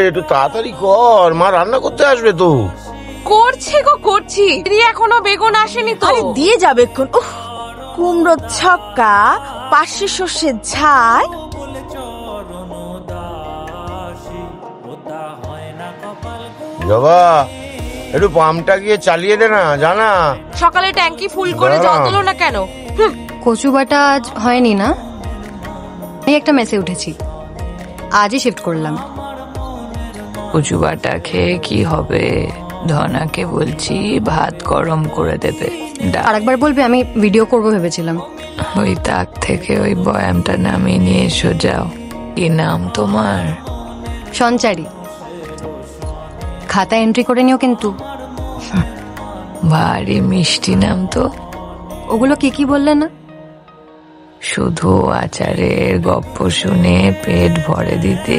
একটু তাড়াতাড়ি কর, মা রান্না করতে আসবে তো। করছি গো করছি, এখনো বেগুন আসেনি তো। আরে দিয়ে যাবে এক্ষুন। কুমড়ো ছক্কা, পাশে সর্ষের ঝাল। জবা, একটু পাম্পটা গিয়ে চালিয়ে দে না, জানা। সকালে ট্যাঙ্কি ফুল করে জল দিলো না কেন? কচু বাটা আজ হয়নি না? এই একটা মেসে উঠেছি, আজই শিফট করলাম। কচু বাটা খেয়ে কি হবে? ধনাকে বলছি ভাত গরম করে দেবে। আরেকবার বলবে, আমি ভিডিও করব ভেবেছিলাম। ওই তাক থেকে ওই বয়ামটা নামিয়ে নিয়ে এসো, যাও। কি নাম তোমার? সঞ্চারী। খাতা এন্ট্রি করে নিও কিন্তু। ভারী মিষ্টি নাম তো। ওগুলো কি বললে না? শুধু আচারের গপ্প শুনে পেট ভরে দিতে